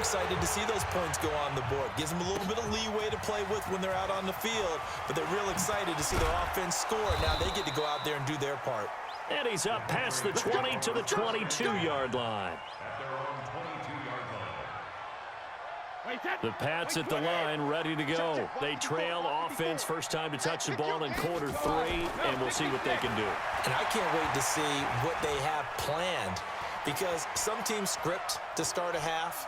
excited to see those points go on the board. Gives them a little bit of leeway to play with when they're out on the field, but they're real excited to see their offense score. Now they get to go out there and do their part. And he's up past the 20 to the 22-yard line. The Pats at the line, ready to go. They trail offense, first time to touch the ball in quarter 3, and we'll see what they can do. And I can't wait to see what they have planned, because some teams script to start a half.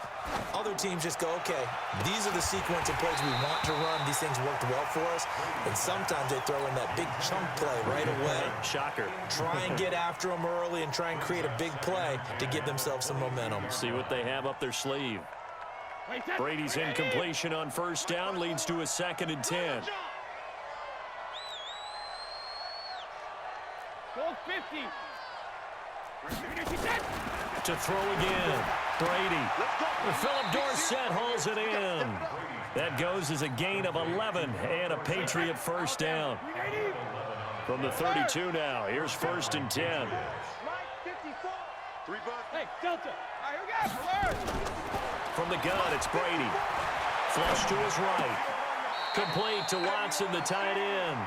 Other teams just go, okay, these are the sequence of plays we want to run. These things worked well for us. And sometimes they throw in that big chunk play right away. Shocker. Try and get after them early and try and create a big play to give themselves some momentum. See what they have up their sleeve. Brady's incompletion on first down leads to a 2nd and 10. Goal 50. To throw again. Brady. Philip Dorsett hauls it in. That goes as a gain of 11 and a Patriot first down. From the 32 now, here's 1st and 10. Hey, Delta. From the gun, it's Brady. Flush to his right. Complete to Watson, the tight end.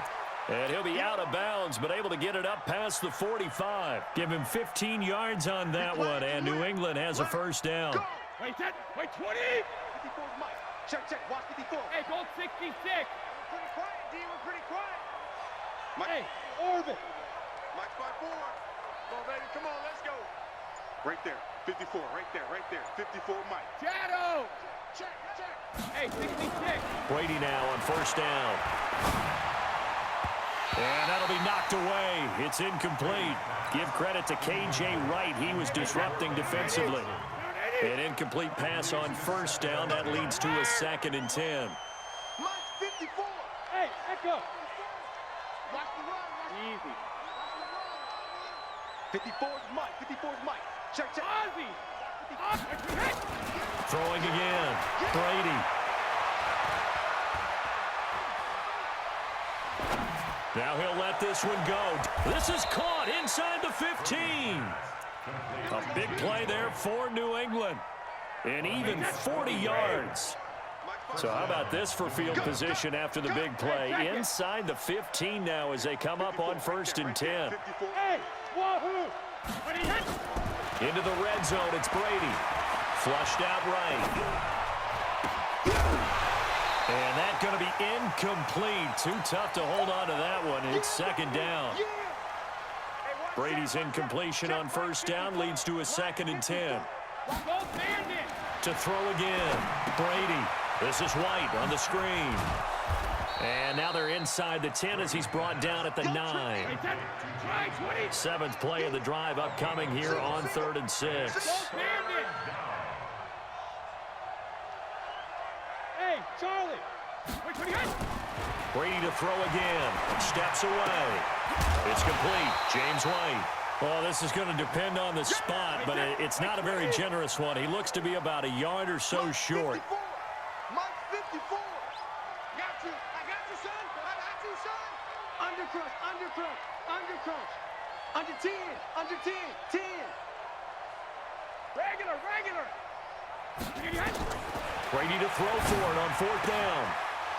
And he'll be out of bounds, but able to get it up past the 45. Give him 15 yards on that one, and New England has a first down. Wait, 20. 54 Mike. Check, watch 54. Hey, goal 66. We're pretty quiet, D. We're pretty quiet. Mike. Hey, orbit. Mike's by 4. Come on, baby. Come on, let's go. Right there. 54, right there. 54 Mike. Shadow. Check. Hey, 66. Brady now on first down. And that'll be knocked away. It's incomplete. Give credit to K.J. Wright. He was disrupting defensively. An incomplete pass on first down. That leads to a 2nd and 10. Mike, 54. Hey, Echo. Watch the run. Easy. 54 is Mike. Check. Ozzy. Throwing again. Brady. Now he'll let this one go. This is caught inside the 15. A big play there for New England. And even 40 yards. So how about this for field position after the big play? Inside the 15 now as they come up on 1st and 10. Into the red zone, it's Brady. Flushed out right. And that's going to be incomplete. Too tough to hold on to that one. It's 2nd down. Brady's incompletion on first down leads to a 2nd and 10. To throw again. Brady. This is White on the screen. And now they're inside the 10 as he's brought down at the 9. 7th play of the drive upcoming here on 3rd and 6. Hey, Charlie. Brady to throw again. Steps away. It's complete. James White. Well, this is going to depend on the spot, but it's not a very generous one. He looks to be about a yard or so short. Mike 54. I got you, son. I got you, son. Undercrunch. Under 10. 10. Regular. Brady to throw for it on 4th down.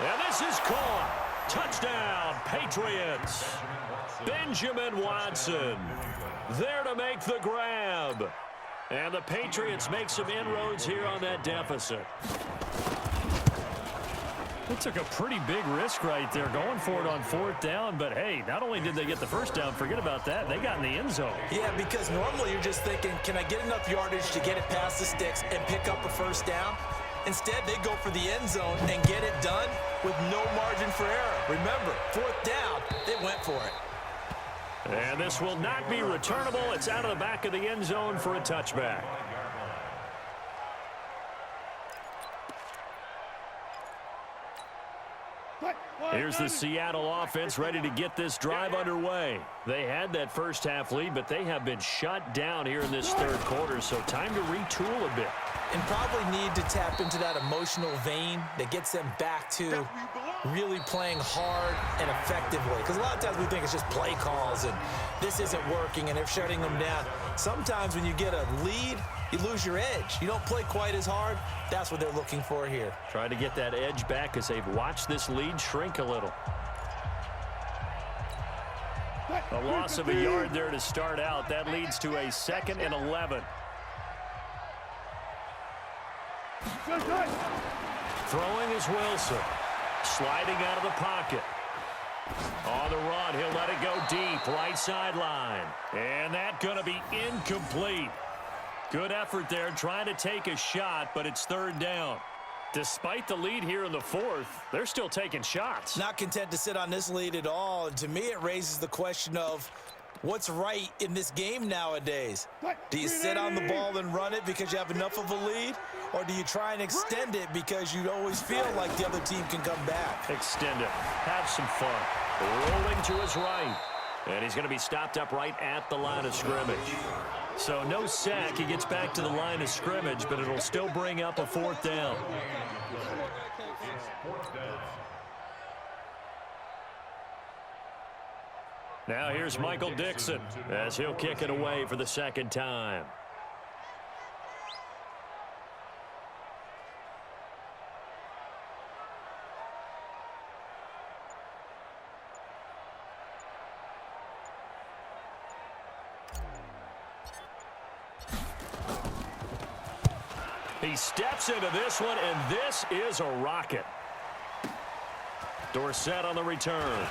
And this is caught. Touchdown, Patriots. Benjamin Watson there to make the grab. And the Patriots make some inroads here on that deficit. They took a pretty big risk right there going for it on 4th down. But, hey, not only did they get the first down, forget about that, they got in the end zone. Yeah, because normally you're just thinking, can I get enough yardage to get it past the sticks and pick up a first down? Instead, they go for the end zone and get it done with no margin for error. Remember, 4th down, they went for it. And this will not be returnable. It's out of the back of the end zone for a touchback. Here's the Seattle offense ready to get this drive underway. They had that first half lead, but they have been shut down here in this 3rd quarter, so time to retool a bit. and probably need to tap into that emotional vein that gets them back to really playing hard and effectively. Because a lot of times we think it's just play calls and this isn't working and they're shutting them down. Sometimes when you get a lead, you lose your edge. You don't play quite as hard. That's what they're looking for here. Trying to get that edge back as they've watched this lead shrink a little. A loss of a yard there to start out. That leads to a 2nd and 11. Throwing is Wilson. Sliding out of the pocket. On the run, he'll let it go deep, right sideline. And that's going to be incomplete. Good effort there, trying to take a shot, but it's 3rd down. Despite the lead here in the 4th, they're still taking shots. Not content to sit on this lead at all. And to me, it raises the question of what's right in this game nowadays. Do you sit on the ball and run it because you have enough of a lead? Or do you try and extend it because you always feel like the other team can come back? Extend it. Have some fun. Rolling to his right. And he's going to be stopped up right at the line of scrimmage. So no sack. He gets back to the line of scrimmage, but it'll still bring up a 4th down. Now here's Michael Dixon as he'll kick it away for the 2nd time. He steps into this one, and this is a rocket. Dorsett on the return.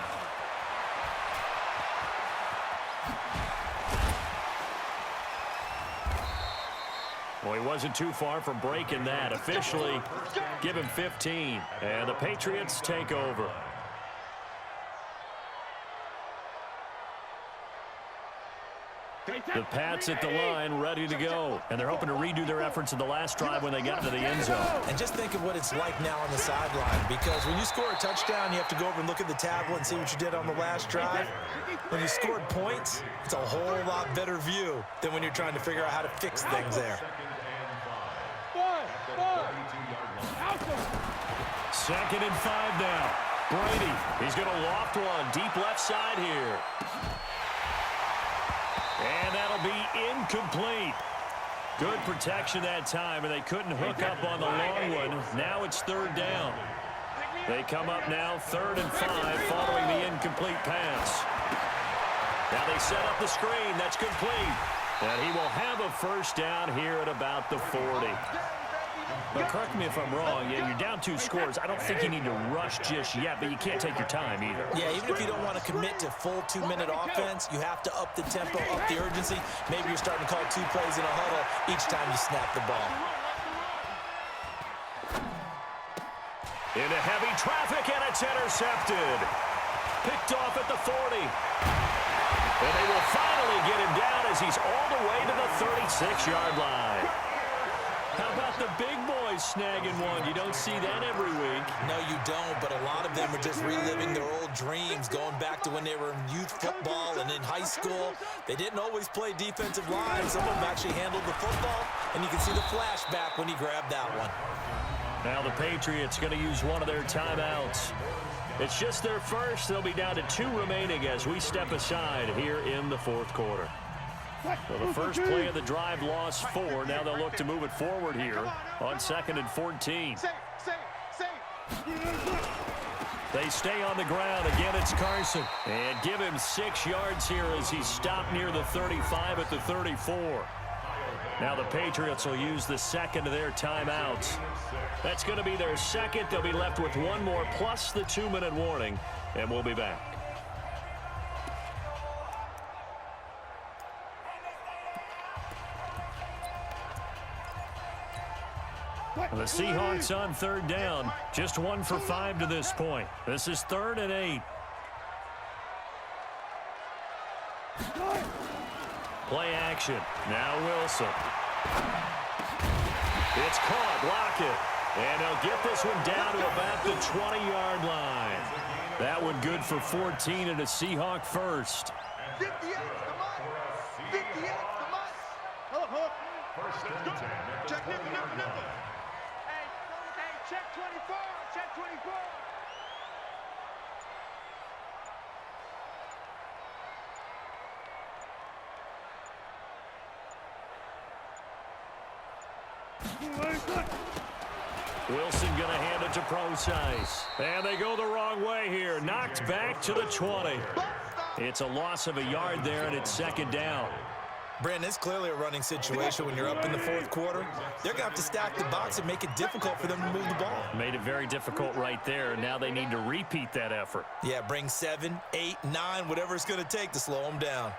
Well, he wasn't too far from breaking that. Officially, give him 15, and the Patriots take over. The Pats at the line, ready to go. And they're hoping to redo their efforts in the last drive when they got to the end zone. And just think of what it's like now on the sideline, because when you score a touchdown, you have to go over and look at the tablet and see what you did on the last drive. When you scored points, it's a whole lot better view than when you're trying to figure out how to fix things there. 2nd and 5 now. Brady, he's going to loft one deep left side here. And that'll be incomplete. Good protection that time, and they couldn't hook up on the long one. Now it's 3rd down. They come up now 3rd and 5 following the incomplete pass. Now they set up the screen. That's complete. And he will have a 1st down here at about the 40. But correct me if I'm wrong. Yeah, you're down 2 scores. I don't think you need to rush just yet, but you can't take your time either. Yeah, even if you don't want to commit to full 2-minute offense, you have to up the tempo, up the urgency. Maybe you're starting to call 2 plays in a huddle each time you snap the ball. Into heavy traffic, and it's intercepted. Picked off at the 40. And they will finally get him down as he's all the way to the 36-yard line. How about the big boys snagging one? You don't see that every week. No, you don't, but a lot of them are just reliving their old dreams, going back to when they were in youth football and in high school. They didn't always play defensive line. Some of them actually handled the football, and you can see the flashback when he grabbed that one. Now the Patriots going to use one of their timeouts. It's just their first. They'll be down to 2 remaining as we step aside here in the 4th quarter. So the first play of the drive lost 4. Now they'll look to move it forward here on 2nd and 14. They stay on the ground. Again, it's Carson. And give him 6 yards here as he's stopped near the 35 at the 34. Now the Patriots will use the 2nd of their timeouts. That's going to be their 2nd. They'll be left with 1 more plus the 2-minute warning, and we'll be back. The Seahawks on 3rd down. Just 1 for 5 to this point. This is 3rd and 8. Play action. Now Wilson. It's caught. Block it. And they'll get this one down to about the 20-yard line. That one good for 14 and a Seahawk first. 58, come on. 58, come on. Check nickel. Hey, check 24. Check 24. Wilson going to hand it to Procise. And they go the wrong way here. Knocked back to the 20. It's a loss of a yard there, and it's second down. Brandon, it's clearly a running situation when you're up in the fourth quarter. They're going to have to stack the box and make it difficult for them to move the ball. Made it very difficult right there. Now they need to repeat that effort. Yeah, bring 7, 8, 9, whatever it's going to take to slow them down.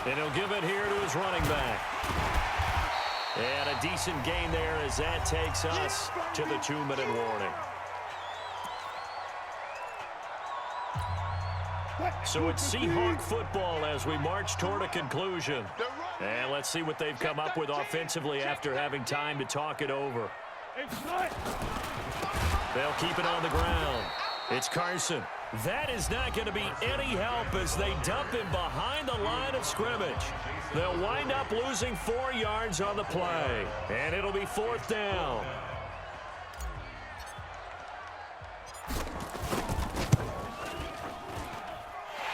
And he'll give it here to his running back. And a decent gain there as that takes us to the 2-minute warning. So it's Seahawk football as we march toward a conclusion. And let's see what they've come up with offensively after having time to talk it over. They'll keep it on the ground. It's Carson. That is not going to be any help as they dump him behind the line of scrimmage. They'll wind up losing 4 yards on the play, and it'll be fourth down.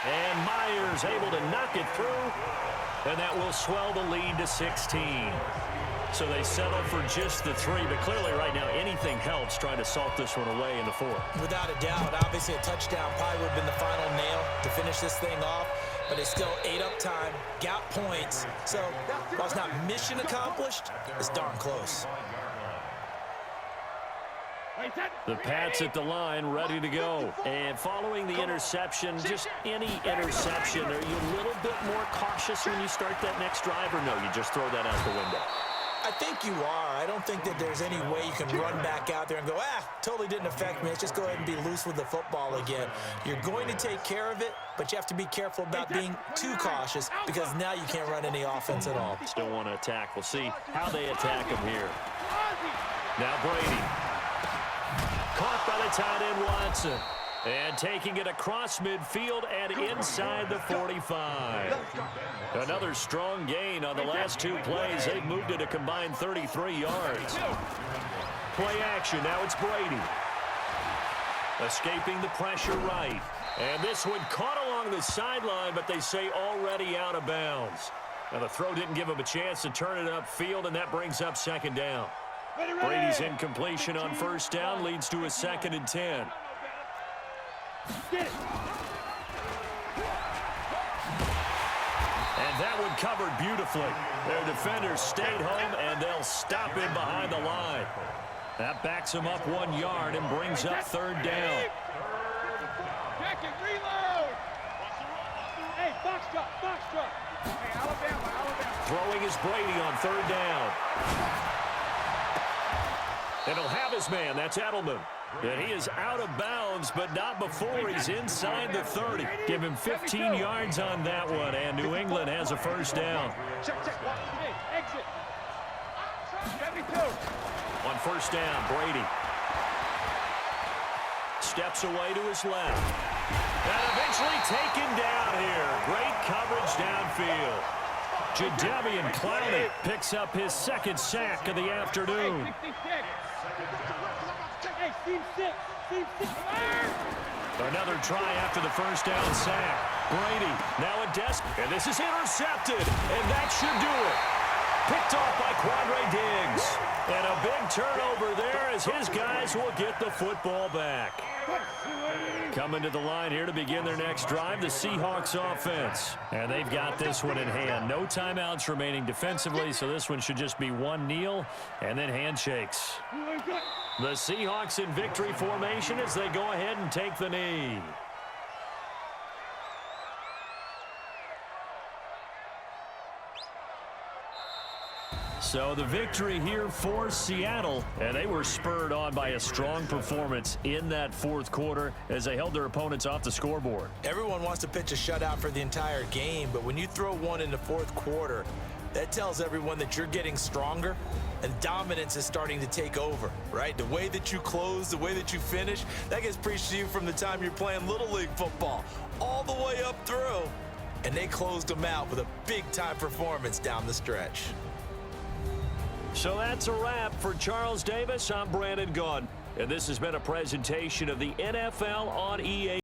And Myers able to knock it through, and that will swell the lead to 16. So they settle for just the 3, but clearly right now anything helps trying to salt this one away in the fourth. Without a doubt, obviously a touchdown probably would have been the final nail to finish this thing off, but it's still 8 up time, got points. So while it's not mission accomplished, it's darn close. The Pats at the line, ready to go. And following the interception, just any interception, are you a little bit more cautious when you start that next drive, or no, you just throw that out the window? I think you are. I don't think that there's any way you can run back out there and go, totally didn't affect me. Let's just go ahead and be loose with the football again. You're going to take care of it, but you have to be careful about being too cautious because now you can't run any offense at all. Still want to attack. We'll see how they attack him here. Now Brady. Caught by the tight end Watson. And taking it across midfield and inside the 45. Another strong gain on the last 2 plays. They've moved it a combined 33 yards. Play action. Now it's Brady. Escaping the pressure right. And this one caught along the sideline, but they say already out of bounds. Now the throw didn't give him a chance to turn it upfield, and that brings up second down. Brady's incompletion on first down leads to a 2nd and 10. Get it. And that one covered beautifully. Their defenders stayed home, and they'll stop him behind the line. That backs him up 1 yard and brings up third down. Check it, reload. Hey, box drop. Hey, Alabama. Throwing is Brady on third down. And he'll have his man. That's Edelman. And he is out of bounds, but not before he's inside the 30. Give him 15 yards on that one, and New England has a first down. Check. Hey, exit. 72. On first down, Brady steps away to his left. And eventually taken down here. Great coverage downfield. Jadeveon Clowney picks up his 2nd sack of the afternoon. Hey, team 6. Another try after the first down sack. Brady now a desk, and this is intercepted, and that should do it. Picked off by Quandre Diggs. And a big turnover there as his guys will get the football back. Coming to the line here to begin their next drive, the Seahawks offense. And they've got this one in hand. No timeouts remaining defensively, so this one should just be one kneel and then handshakes. The Seahawks in victory formation as they go ahead and take the knee. So the victory here for Seattle, and they were spurred on by a strong performance in that fourth quarter as they held their opponents off the scoreboard. Everyone wants to pitch a shutout for the entire game, but when you throw one in the fourth quarter, That tells everyone that you're getting stronger and dominance is starting to take over, right? The way that you close, the way that you finish, that gets preached to you from the time you're playing Little League football all the way up through. And they closed them out with a big-time performance down the stretch. So that's a wrap for Charles Davis. I'm Brandon Gaudin, and this has been a presentation of the NFL on EA.